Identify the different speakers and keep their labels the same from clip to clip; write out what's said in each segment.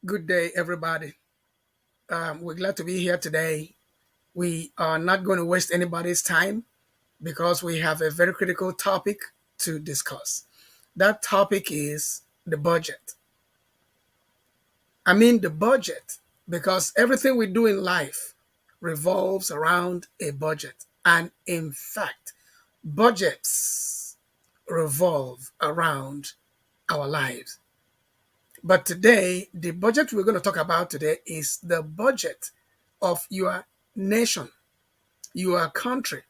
Speaker 1: Good day, everybody. We're glad to be here today. We are not going to waste anybody's time because we have a very critical topic to discuss. That topic is the budget. I mean, the budget, because everything we do in life revolves around a budget. And in fact, budgets revolve around our lives. But today, the budget we're going to talk about today is the budget of your nation, your country.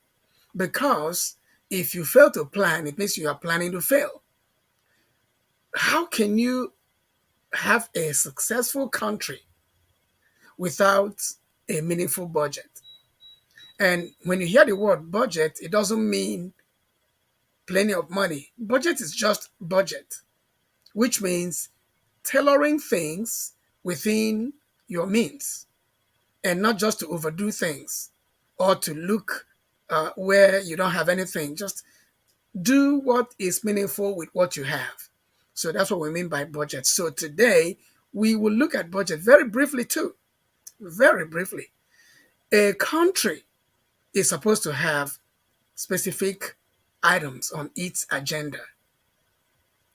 Speaker 1: Because if you fail to plan, it means you are planning to fail. How can you have a successful country without a meaningful budget? And when you hear the word budget, it doesn't mean plenty of money. Budget is just budget, which means tailoring things within your means and not just to overdo things or to look where you don't have anything. Just do what is meaningful with what you have. So that's what we mean by budget. So today we will look at budget very briefly too. Very briefly. A country is supposed to have specific items on its agenda.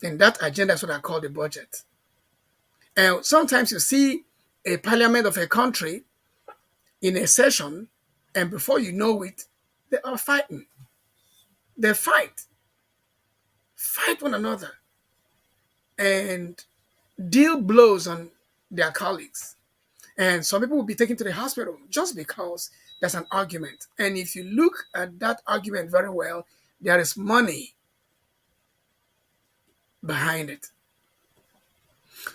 Speaker 1: And that agenda is what I call the budget. And sometimes you see a parliament of a country in a session, and before you know it, they are fighting. They fight one another, and deal blows on their colleagues. And some people will be taken to the hospital just because there's an argument. And if you look at that argument very well, there is money behind it.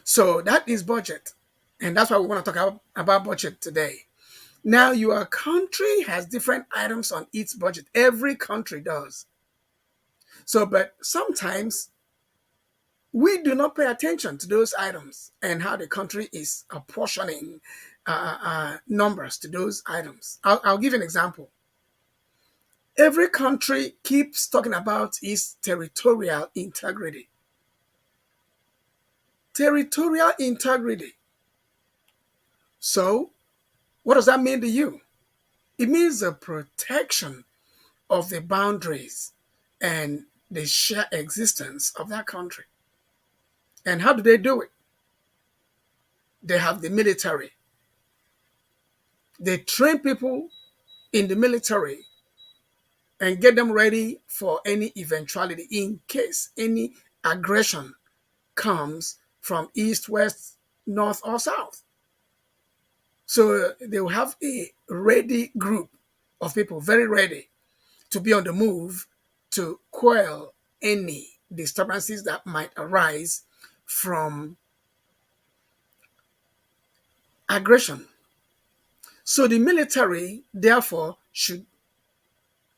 Speaker 1: So that is budget. And that's why we want to talk about budget today. Now, your country has different items on its budget. Every country does. So, but sometimes we do not pay attention to those items and how the country is apportioning numbers to those items. I'll give you an example. Every country keeps talking about its territorial integrity. Territorial integrity. So, what does that mean to you? It means the protection of the boundaries and the shared existence of that country. And how do they do it? They have the military. They train people in the military and get them ready for any eventuality in case any aggression comes from east, west, north, or south. So they will have a ready group of people, very ready to be on the move to quell any disturbances that might arise from aggression. So the military, therefore, should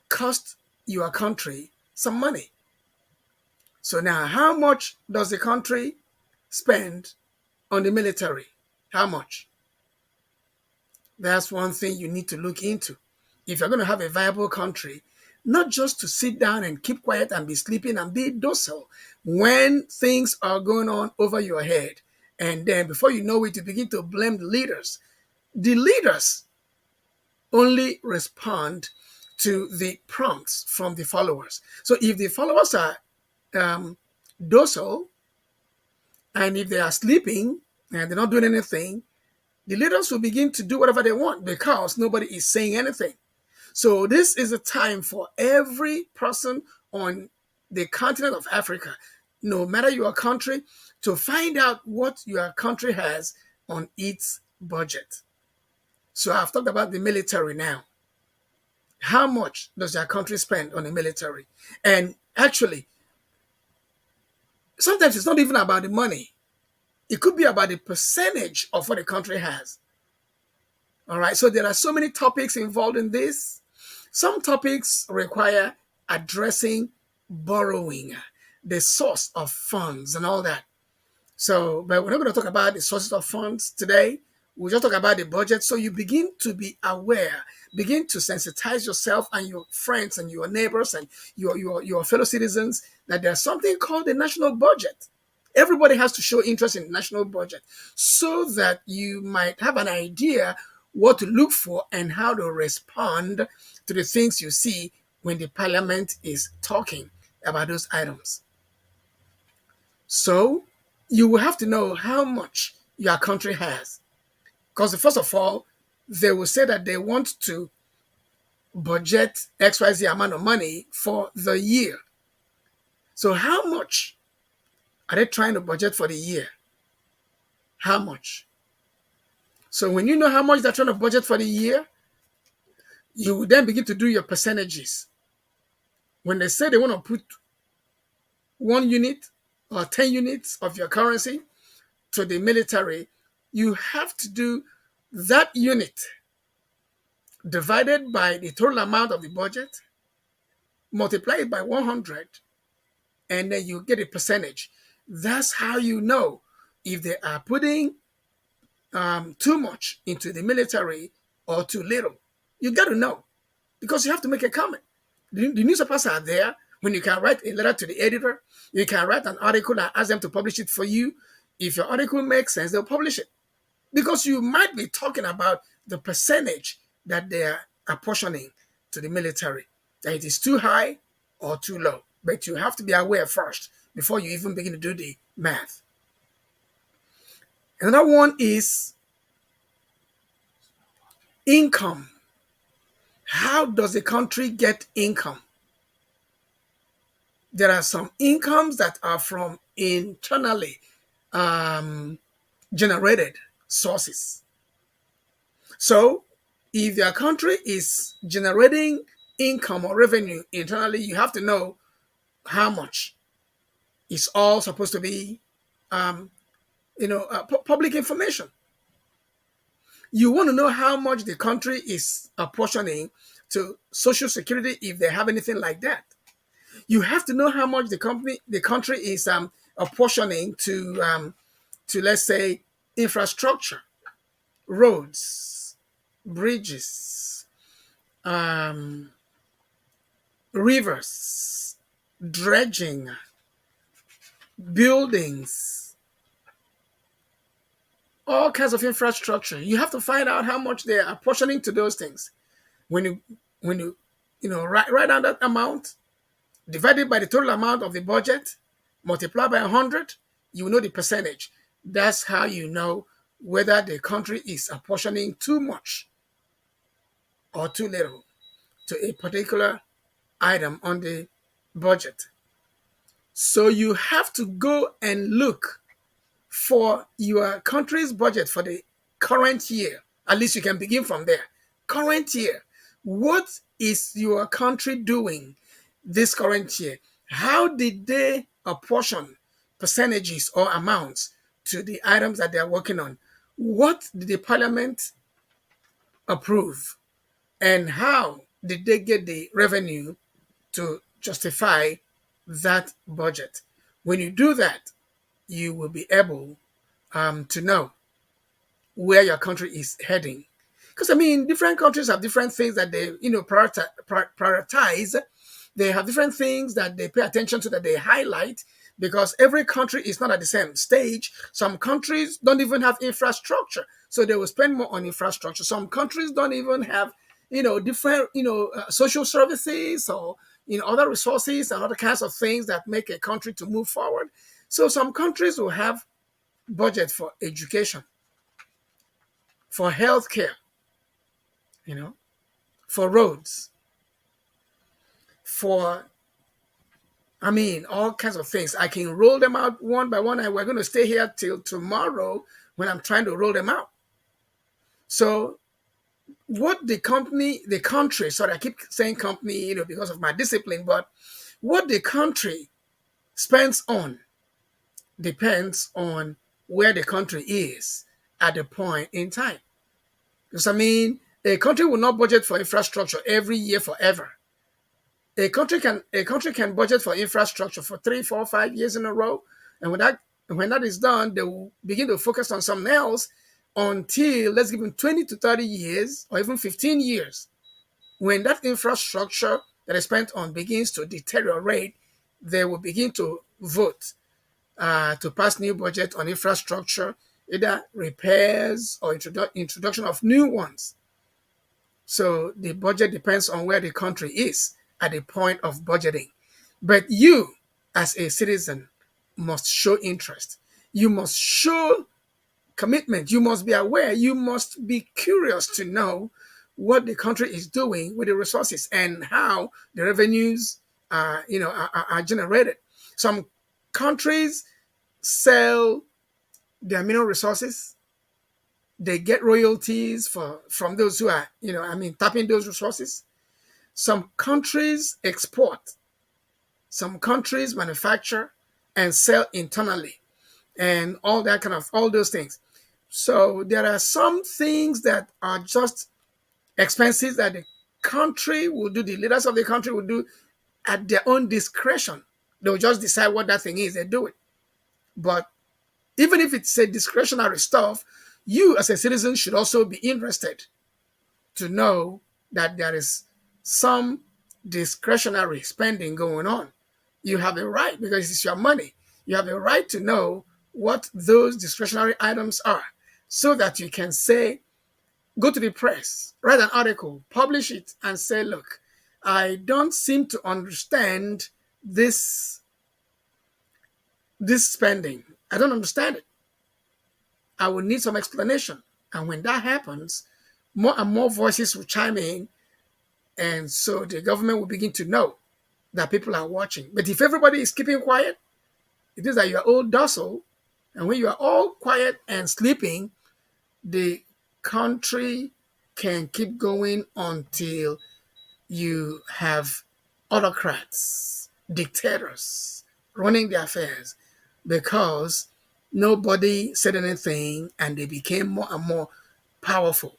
Speaker 1: cost your country some money. So now, how much does the country spend on the military? How much? That's one thing you need to look into. If you're going to have a viable country, not just to sit down and keep quiet and be sleeping and be docile when things are going on over your head. And then before you know it, you begin to blame the leaders. The leaders only respond to the prompts from the followers. So if the followers are docile and if they are sleeping and they're not doing anything, the leaders will begin to do whatever they want because nobody is saying anything. So this is a time for every person on the continent of Africa, no matter your country, to find out what your country has on its budget. So I've talked about the military now. How much does your country spend on the military? And actually, sometimes it's not even about the money. It could be about the percentage of what the country has. All right, so there are so many topics involved in this. Some topics require addressing borrowing, the source of funds, and all that. So, but we're not going to talk about the sources of funds today. We'll just talk about the budget. So you begin to be aware, begin to sensitize yourself and your friends and your neighbors and your fellow citizens that there's something called the national budget. Everybody has to show interest in the national budget so that you might have an idea what to look for and how to respond to the things you see when the parliament is talking about those items. So you will have to know how much your country has. Because first of all, they will say that they want to budget XYZ amount of money for the year. So how much are they trying to budget for the year? How much? So when you know how much they're trying to budget for the year, you will then begin to do your percentages. When they say they want to put 1 unit or 10 units of your currency to the military, you have to do that unit divided by the total amount of the budget, multiply it by 100, and then you get a percentage. That's how you know if they are putting too much into the military or too little. You got to know because you have to make a comment. The newspapers are there. When you can write a letter to the editor, you can write an article and ask them to publish it for you. If your article makes sense, they'll publish it. Because you might be talking about the percentage that they are apportioning to the military, that it is too high or too low. But you have to be aware first before you even begin to do the math. Another one is income. How does a country get income? There are some incomes that are from internally generated sources. So if your country is generating income or revenue internally, you have to know how much. It's all supposed to be, public information. You want to know how much the country is apportioning to Social Security if they have anything like that. You have to know how much the country is apportioning to let's say infrastructure, roads, bridges, rivers, dredging, buildings, all kinds of infrastructure. You have to find out how much they're apportioning to those things. When you write down that amount, divide it by the total amount of the budget, multiply by 100, you know the percentage. That's how you know whether the country is apportioning too much or too little to a particular item on the budget. So you have to go and look for your country's budget for the current year. At least you can begin from there. Current year. What is your country doing this current year? How did they apportion percentages or amounts to the items that they are working on? What did the parliament approve? And how did they get the revenue to justify that budget? When you do that, you will be able to know where your country is heading. Because different countries have different things that they, prioritize. They have different things that they pay attention to, that they highlight, because every country is not at the same stage. Some countries don't even have infrastructure, so they will spend more on infrastructure. Some countries don't even have, different, social services or, other resources and other kinds of things that make a country to move forward. So some countries will have budget for education, for healthcare, for roads, for all kinds of things. I can roll them out one by one, and we're going to stay here till tomorrow when I'm trying to roll them out. So what the country, sorry, I keep saying company, because of my discipline, but what the country spends on depends on where the country is at the point in time. Because a country will not budget for infrastructure every year forever. A country can budget for infrastructure for 3, 4, 5 years in a row, and when that is done, they will begin to focus on something else until, let's give them 20 to 30 years or even 15 years. When that infrastructure that is spent on begins to deteriorate, they will begin to vote to pass new budget on infrastructure, either repairs or introduction of new ones. So the budget depends on where the country is at the point of budgeting. But you, as a citizen, must show interest. You must show commitment. You must be aware. You must be curious to know what the country is doing with the resources and how the revenues are generated. Some countries sell their mineral resources. They get royalties from those who are, tapping those resources. Some countries export. Some countries manufacture and sell internally and all those things. So there are some things that are just expenses that the country will do, the leaders of the country will do at their own discretion. They'll just decide what that thing is, they do it. But even if it's a discretionary stuff, you as a citizen should also be interested to know that there is some discretionary spending going on. You have a right, because it's your money. You have a right to know what those discretionary items are so that you can say, go to the press, write an article, publish it, and say, look, I don't seem to understand this spending. I don't understand it. I will need some explanation. And when that happens, more and more voices will chime in. And so the government will begin to know that people are watching. But if everybody is keeping quiet, it is that you are all docile. And when you are all quiet and sleeping, the country can keep going until you have autocrats, dictators running the affairs, because nobody said anything and they became more and more powerful.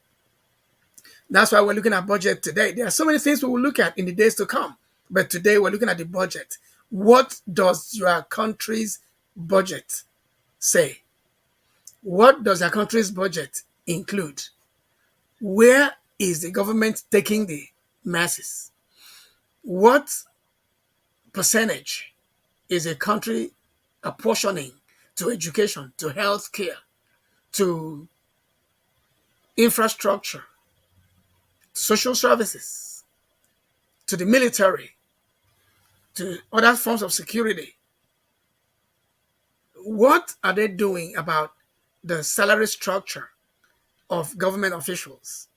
Speaker 1: That's why we're looking at budget today. There are so many things we will look at in the days to come, but today we're looking at the budget. What does your country's budget say? What does your country's budget include? Where is the government taking the masses? What percentage is a country apportioning to education, to health care, to infrastructure, social services, to the military, to other forms of security? What are they doing about the salary structure of government officials?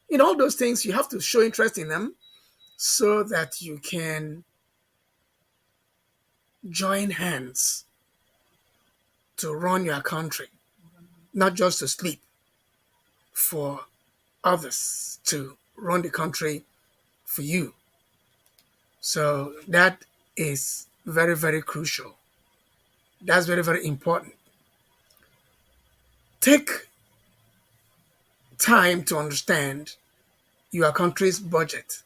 Speaker 1: In all those things, you have to show interest in them so that you can join hands to run your country, not just to sleep for others to run the country for you. So that is very, very crucial. That's very, very important. Take time to understand your country's budget.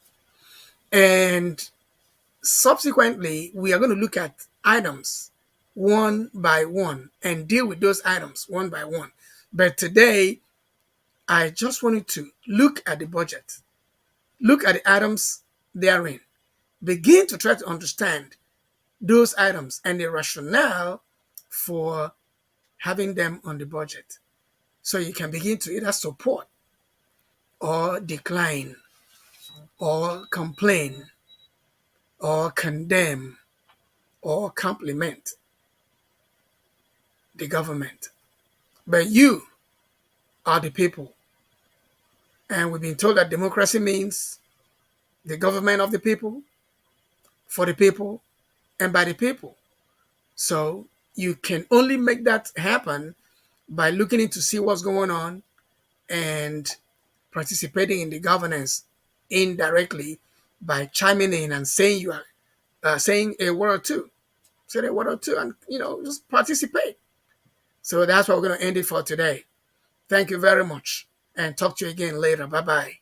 Speaker 1: And subsequently, we are going to look at items one by one and deal with those items one by one. But today, I just wanted to look at the budget, look at the items therein, begin to try to understand those items and the rationale for having them on the budget. So you can begin to either support or decline or complain or condemn or compliment the government. But you are the people. And we've been told that democracy means the government of the people, for the people, and by the people. So you can only make that happen by looking in to see what's going on and participating in the governance indirectly by chiming in and saying you are saying a word or two. Say a word or two and just participate. So that's what we're going to end it for today. Thank you very much and talk to you again later. Bye-bye.